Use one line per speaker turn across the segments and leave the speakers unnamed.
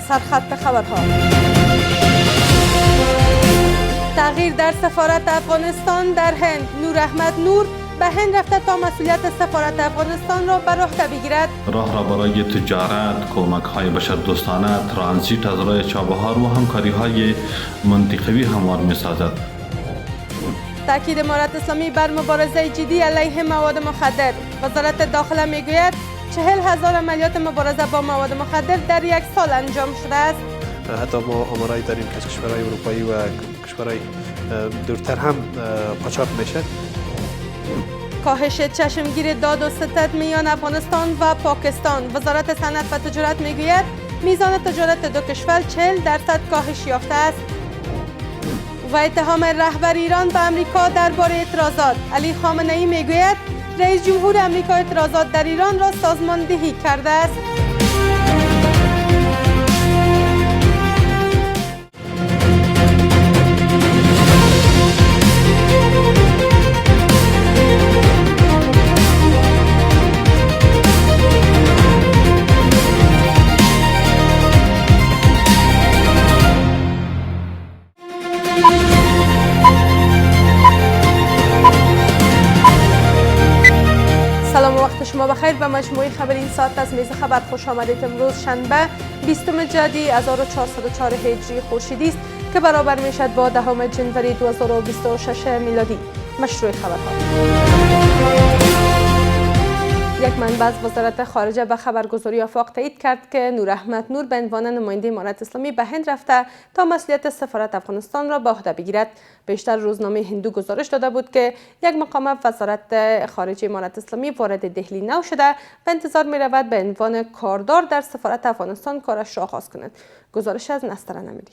سرخط خبرها. تغییر در سفارت افغانستان در هند. نور احمد نور به هند رفته تا مسئولیت سفارت افغانستان را بر عهده بگیرد.
راه را برای تجارت، کمک‌های بشردوستانه، ترانزیت از راه چابهار و همکاری‌های منطقوی هموار می‌سازد.
تاکید امارت اسلامی بر مبارزه جدی علیه مواد مخدر. وزارت داخله میگوید 40,000 عملیات مبارزه با مواد مخدر در یک سال انجام شده است.
حتی ما آمارایی داریم که از کشورهای اروپایی و کشورهای دورتر هم قاچاق میشه.
کاهش چشمگیر داد و ستد میان افغانستان و پاکستان. وزارت صنعت و تجارت میگوید میزان تجارت دو کشور 40% کاهش یافته است. و اتهام رهبر ایران به امریکا درباره اعتراضات. علی خامنه‌ای میگوید رئیس جمهور امریکا اعتراضات در ایران را سازماندهی کرده است. شما بخیر به مجموعه خبر این ساعت از میز خبر خوش آمدید. امروز شنبه 20 جدی 1404 هجری خورشیدی است که برابر میشد با 10 جنوری 2026 میلادی. مشروع خبرها. یک منبع از وزارت خارجه به خبرگزاری آفاق تایید کرد که نور احمد نور به عنوان نماینده امارت اسلامی به هند رفته تا مسئولیت سفارت افغانستان را به عهده بگیرد. بیشتر روزنامه هندو گزارش داده بود که یک مقام وزارت خارجه امارت اسلامی وارد دهلی نو شده و انتظار می رود به عنوان کاردار در سفارت افغانستان کارش را آغاز کند. گزارش از نستر نمیری.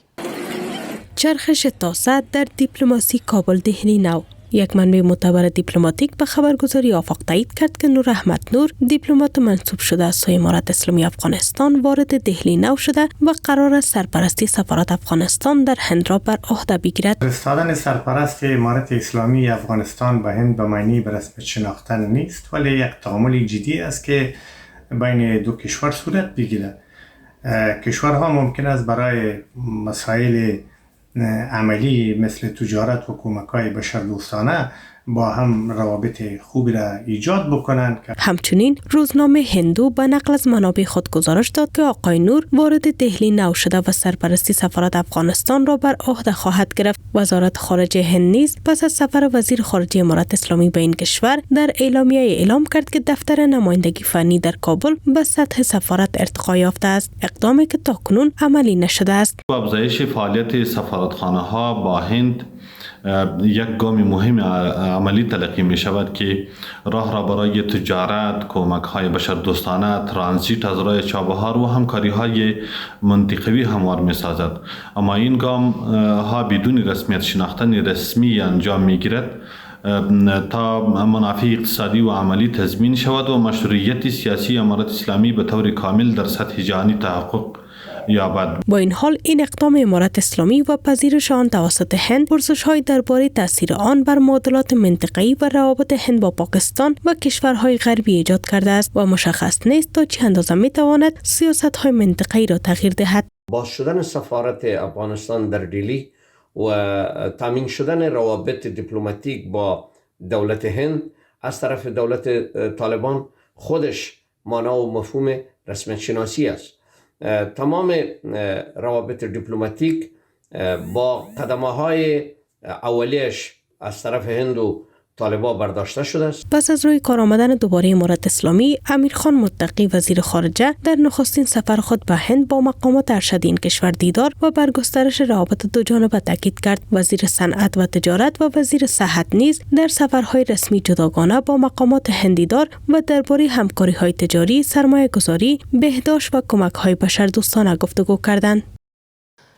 چرخش تاسع در دیپلماسی کابل دهلی نو. یک منبع معتبر دیپلماتیک به خبرگزاری آفاق تایید کرد که نور احمد نور دیپلمات منصوب شده از سوی امارت اسلامی افغانستان وارد دهلی نو شده و قرار است سرپرستی سفارت افغانستان در هند را بر عهده بگیرد.
فرستادن سرپرست امارت اسلامی افغانستان به هند به معنی به رسمیت شناختن نیست، ولی یک تعامل جدی است که بین دو کشور صورت بگیرد. کشورها ممکن است برای مسائل عملی مثل تجارت و کمک‌های بشردوستانه با هم روابط خوبی را ایجاد بکنند.
همچنین روزنامه هندو به نقل از منابع خود گزارش داد که آقای نور وارد دهلی نو شده و سرپرستی سفارت افغانستان را بر عهده خواهد گرفت. وزارت خارجه هند نیز پس از سفر وزیر خارجه امارت اسلامی به این کشور در اعلامیه اعلام کرد که دفتر نمایندگی فنی در کابل به سطح سفارت ارتقا یافته است، اقدامی که تاکنون عملی نشده است.
افزایش فعالیت سفارتخانه‌ها با هند یک گام مهم عملی تلقی می شود که راه را برای تجارت، کمک‌های بشردوستانه، ترانزیت از راه چابهار و همکاری‌های منطقوی هموار می سازد. اما این گام ها بدون رسمیت شناختن رسمی انجام می گیرد تا منافع اقتصادی و عملی تضمین شود و مشروعیت سیاسی امارت اسلامی به طور کامل در سطح جهانی تحقق یابد.
با این حال این اقدام امارت اسلامی و پذیرش آن توسط هند پرسش‌های درباره تاثیر آن بر معادلات منطقه‌ای و روابط هند با پاکستان و کشورهای غربی ایجاد کرده است و مشخص نیست تا چه اندازه می‌تواند سیاست‌های منطقه‌ای را تغییر دهد.
باز شدن سفارت افغانستان در دهلی و تامین شدن روابط دیپلماتیک با دولت هند از طرف دولت طالبان خودش معنا و مفهوم رسمیت شناسی است. تمام روابط دیپلماتیک با قدم‌های اولیش از طرف هند و طالبان برداشته شده است.
پس از روی کار آمدن دوباره امارت اسلامی، امیرخان متقی وزیر خارجه در نخستین سفر خود به هند با مقامات ارشد این کشور دیدار و بر گسترش روابط دوجانبه تاکید کرد. وزیر صنعت و تجارت و وزیر صحت نیز در سفرهای رسمی جداگانه با مقامات هند دیدار و درباره همکاری‌های تجاری، سرمایه‌گذاری، بهداشت و کمک‌های بشردوستانه گفتگو کردند.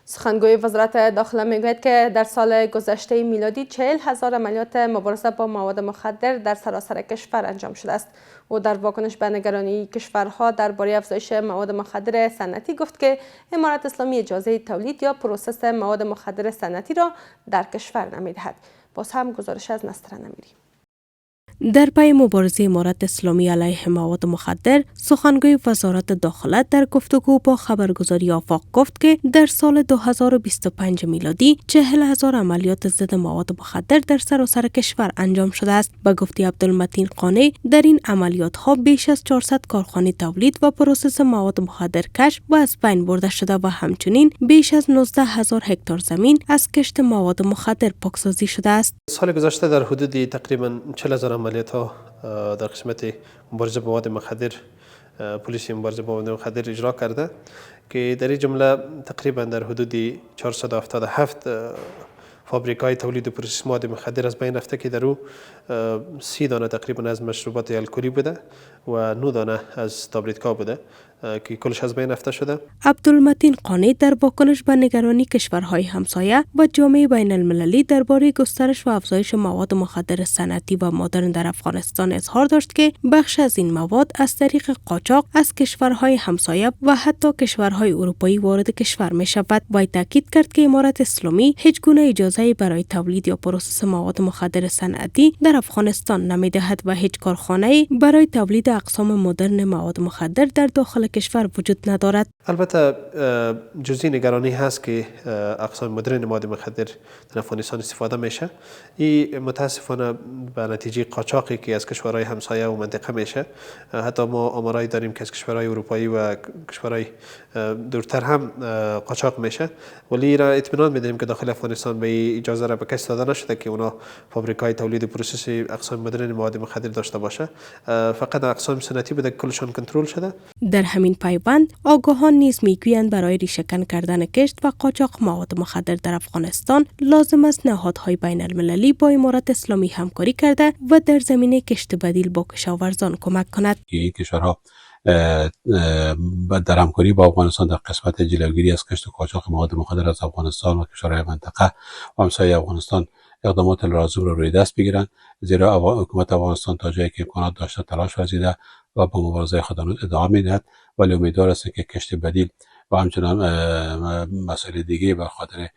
سخنگوی وزارت داخله میگوید که در سال گذشته میلادی 40,000 عملیات مبارزه با مواد مخدر در سراسر کشور انجام شده است. او در واکنش به نگرانی کشورها درباره افزایش مواد مخدر صنعتی گفت که امارت اسلامی اجازه تولید یا پروسس مواد مخدر صنعتی را در کشور نمیدهد. باز هم گزارش از نستر نمیری.
در پی مبارزه امارت اسلامی علیه مواد مخدر، سخنگوی وزارت داخله در گفتگو با خبرگزاری آفاق گفت که در سال 2025 میلادی 40,000 عملیات ضد مواد مخدر در سراسر کشور انجام شده است. به گفته عبدالمتین قانع، در این عملیات ها بیش از 400 کارخانه تولید و پروسس مواد مخدر کشف و از بین برده شده و همچنین بیش از 19,000 هکتار زمین از کشت مواد مخدر پاکسازی شده است.
سال گذشته در حدود تقریبا 40,000 عملیات ها در قسمت مبارزه با مواد مخدر پلیس مبارزه با مواد مخدر اجرا کرده که در این جمله تقریبا در حدود 477 فابریکای تولید و پروسس مواد مخدر از بین رفته که در او 30 دانه تقریبا از مشروبات الکلی بوده و 9 دانه از تابلیتکا بوده که کلش از بین رفته شده.
عبدالمتین قانع در واکنش به نگرانی کشورهای همسایه و جامعه بین المللی درباره گسترش و افزایش مواد مخدر صنعتی و مدرن در افغانستان اظهار داشت که بخش از این مواد از طریق قاچاق از کشورهای همسایه و حتی کشورهای اروپایی وارد کشور می شود. و تاکید کرد که امارت اسلامی هیچ گونه اجازه برای تولید یا پروسس مواد مخدر صنعتی در افغانستان نمی دهد و هیچ کارخانه‌ای برای تولید اقسام مدرن مواد مخدر در داخل کشور وجود ندارد.
البته جزئی نگرانی هست که اقسام مدرن مواد مخدر در افغانستان استفاده میشه. این متاسفانه به نتیجه قاچاقی که از کشورهای همسایه و منطقه میشه. حتی ما آمارایی داریم که از کشورهای اروپایی و کشورهای دورتر هم قاچاق میشه، ولی را اطمینان میدیم که داخل افغانستان به اجازه را به کسی داده نشده که اونا فابریکای تولید و پروسس اقسام مدرن مواد مخدر داشته باشه. فقط اقسام صنعتی بوده که کلشان کنترل شده.
در همین پیوند آگاهان نیز میگویند برای ریشه‌کن کردن کشت و قاچاق مواد مخدر در افغانستان لازم است نهادهای بین المللی با امارت اسلامی همکاری کرده و در زمینه کشت بدیل با کشاورزان کمک کند.
این کشورها در همکاری با افغانستان در قسمت جلوگیری از کشت و قاچاق مواد مخدر از افغانستان و کشورهای منطقه و همسایه افغانستان اقدامات لازم را روی دست بگیرند، زیرا حکومت افغانستان تا جایی که امکانات داشته تلاش ورزیده و با مبارزه خود ادامه میدهد، ولی امیدوار است که کشت بدیل و همچنان مسائل دیگه به خاطر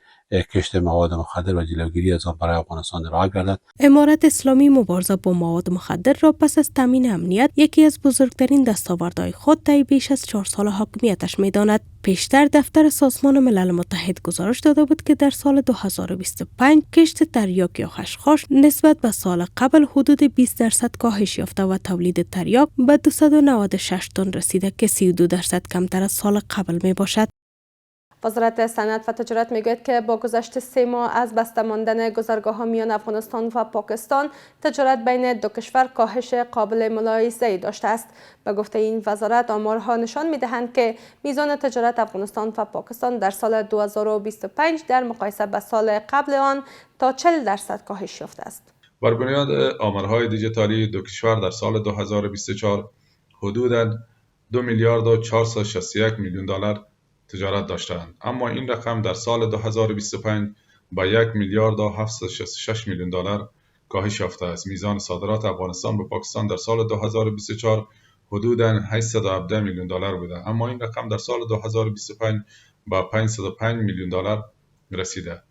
کشت مواد مخدر و جلوگیری از آن برای افغانستان راه گردد.
امارت اسلامی مبارزه با مواد مخدر را پس از تامین امنیت یکی از بزرگترین دستاوردهای خود طی بیش از 4 سال حاکمیتش می‌داند. پیشتر دفتر سازمان ملل متحد گزارش داده بود که در سال 2025 کشت تریاک یا خشخاش نسبت به سال قبل حدود 20% کاهش یافته و تولید تریاک به 296 تن رسیده که 32% کمتر از سال قبل می باشد.
وزارت صنعت و تجارت میگوید که با گذشت 3 ماه از بسته ماندن گذرگاه‌ها میان افغانستان و پاکستان، تجارت بین دو کشور کاهش قابل ملاحظه‌ای داشته است. به گفته این وزارت، آمارها نشان می‌دهند که میزان تجارت افغانستان و پاکستان در سال 2025 در مقایسه با سال قبل آن تا 40% کاهش یافته است.
بر بنیاد آمارهای دیجیتالی دو کشور در سال 2024 حدوداً 2 میلیارد و 461 میلیون دلار تجارت داشتند، اما این رقم در سال 2025 با 1 میلیارد و 766 میلیون دلار کاهش یافته است. میزان صادرات افغانستان به پاکستان در سال 2024 حدوداً 817 میلیون دلار بوده، اما این رقم در سال 2025 با 505 میلیون دلار رسیده.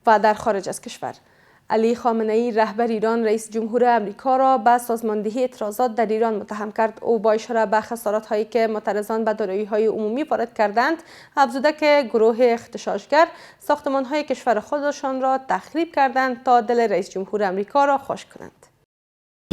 و در خارج از کشور، علی خامنه‌ای رهبر ایران رئیس جمهور امریکا را به سازماندهی اعتراضات در ایران متهم کرد. او با اشاره به خسارات‌هایی که معترضان به دارایی‌های عمومی وارد کردند، افزوده که گروه اغتشاشگر ساختمان‌های کشور خودشان را تخریب کردند تا دل رئیس جمهور امریکا را خوش کنند.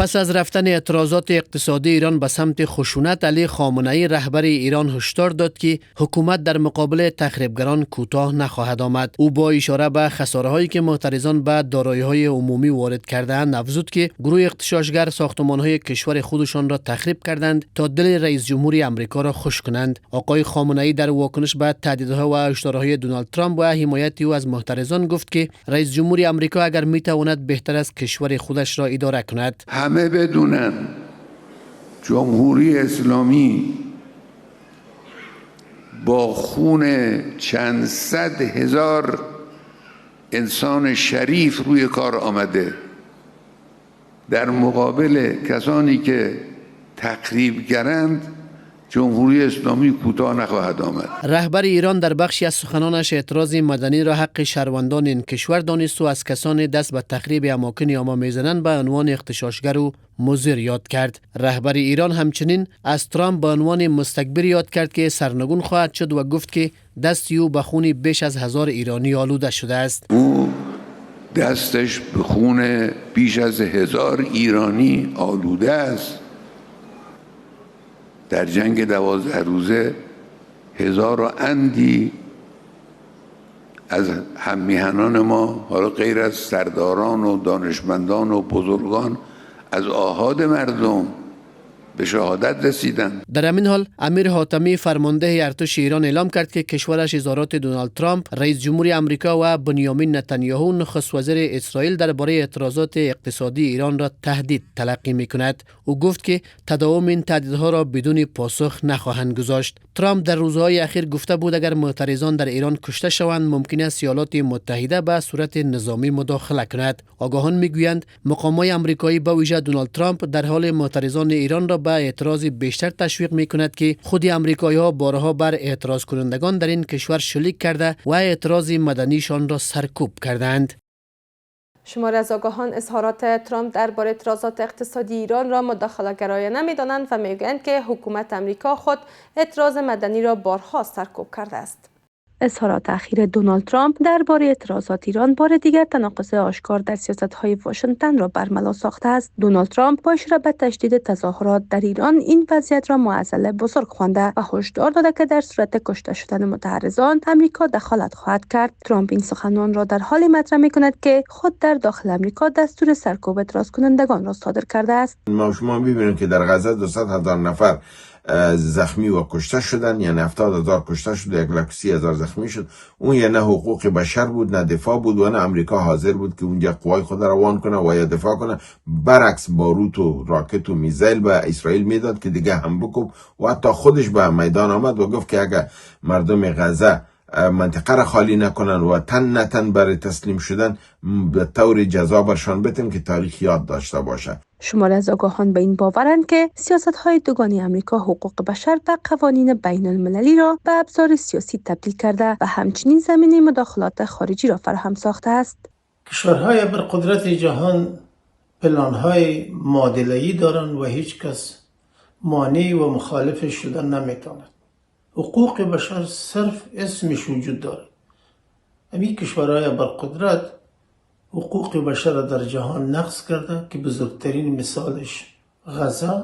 پس از رفتن اعتراضات اقتصادی ایران به سمت خشونت، علی خامنه‌ای رهبر ایران هشدار داد که حکومت در مقابل تخریبگران کوتاه نخواهد آمد. او با اشاره به خساره‌هایی که معترضان به دارایی‌های عمومی وارد کردند، افزود که گروه اغتشاشگر ساختمان‌های کشور خودشان را تخریب کردند تا دل رئیس جمهور آمریکا را خوش کنند. آقای خامنه‌ای در واکنش به تهدیدها و هشدارهای دونالد ترامپ و حمایت او از معترضان گفت که رئیس جمهور آمریکا اگر می‌تواند بهتر از کشور خودش را اداره کند.
همه بدونن جمهوری اسلامی با خون چند صد هزار انسان شریف روی کار آمده، در مقابل کسانی که تخریبگرند جمهوری اسلامی کوتاه نخواهد آمد.
رهبر ایران در بخشی از سخنانش اعتراض مدنی را حق شهروندان این کشور دانست و از کسان دست به تخریب اماکن عامه میزنند به عنوان اغتشاشگر و مضر یاد کرد. رهبر ایران همچنین از ترامپ به عنوان مستکبر یاد کرد که سرنگون خواهد شد و گفت که دست او به خون بیش از 1000 ایرانی آلوده شده است.
او دستش به خون بیش از 1000 ایرانی آلوده است. در جنگ 12 روزه 1000 و اندی از هممیهنان ما، حالا غیر از سرداران و دانشمندان و بزرگان، از آحاد مردم به شهادت رسیدند.
در همین حال امیر حاتمی فرمانده ارتش ایران اعلام کرد که کشورش اظهارات دونالد ترامپ، رئیس جمهوری آمریکا و بنیامین نتانیاهو نخست وزیر اسرائیل درباره اعتراضات اقتصادی ایران را تهدید تلقی می‌کند. او گفت که تداوم این تهدیدها را بدون پاسخ نخواهند گذاشت. ترامپ در روزهای اخیر گفته بود اگر معترضان در ایران کشته شوند ممکن است ایالات متحده به صورت نظامی مداخله کند. آگاهان میگویند مقامات آمریکایی به ویژه دونالد ترامپ در حال معترضان ایران را به اعتراض بیشتر تشویق می‌کند که خود آمریکایی‌ها بارها بر اعتراض کنندگان در این کشور شلیک کرده و اعتراض مدنیشان را سرکوب کردند.
شماری از آگاهان اظهارات ترامپ درباره اعتراضات اقتصادی ایران را مداخله گرایانه می‌دانند و می‌گویند که حکومت آمریکا خود اعتراض مدنی را بارها سرکوب کرده است. اظهارات اخیر دونالد ترامپ درباره اعتراضات ایران بار دیگر تناقض آشکار در سیاست‌های واشنگتن را برملا ساخته است. دونالد ترامپ با اشاره به تشدید تظاهرات در ایران این وضعیت را معضل بزرگ خوانده و هشدار داده که در صورت کشته شدن متحرزان آمریکا دخالت خواهد کرد. ترامپ این سخنان را در حالی مطرح می‌کند که خود در داخل آمریکا دستور سرکوب اعتراض کنندگان را صادر کرده است.
ما شما می‌بینیم که در غزه 200,000 نفر زخمی و کشته شدن، یعنی 70,000 کشته شد، 130,000 زخمی شد. اون یه نه حقوق بشر بود، نه دفاع بود و نه امریکا حاضر بود که اونجا قوای خود روان کنه و یا دفاع کنه. برعکس باروت و راکت و میزایل به اسرائیل میداد که دیگه هم بکوب و حتی خودش به میدان آمد و گفت که اگر مردم غزه منطقه را خالی نکنن و تن برای تسلیم شدن به طور جزا برشان بتیم که تاریخ یاد داشته باشه.
شماری از آگاهان به این باورند که سیاست‌های دوگانه آمریکا حقوق بشر و قوانین بین المللی را به ابزار سیاسی تبدیل کرده و همچنین زمینه مداخلات خارجی را فراهم ساخته است.
کشورهای ابرقدرت جهان پلان‌های معادله‌ای دارند و هیچ کس مانع و مخالف شدن نمیتواند. حقوق بشر صرف اسمش وجود دارد. همین کشورهای ابرقدرت حقوق بشر را در جهان نقض کرده که بزرگترین مثالش غزه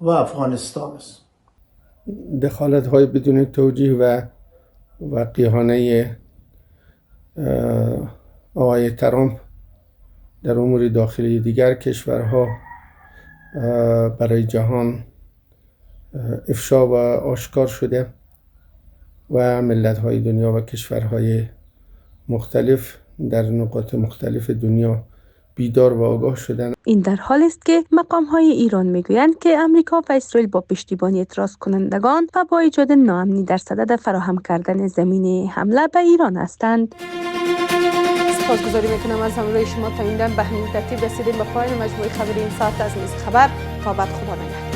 و افغانستان است.
دخالت‌های بدون توجیه و وقیحانه آقای ترامپ در امور داخلی دیگر کشورها برای جهان افشا و آشکار شده و ملت‌های دنیا و کشورهای مختلف در نقاط مختلف دنیا بیدار و آگاه شدند.
این در حالی است که مقام‌های ایران میگویند که آمریکا و اسرائیل با پشتیبانی اعتراض کنندگان و با ایجاد ناامنی در صدد فراهم کردن زمینه حمله به ایران هستند. سپاسگزاری میکنم از همراهی شما. تا این دم به همین ترتیب رسیدیم به پایان مجموعه خبری این ساعت از میز خبر. تا بعد، خدا نگهدار.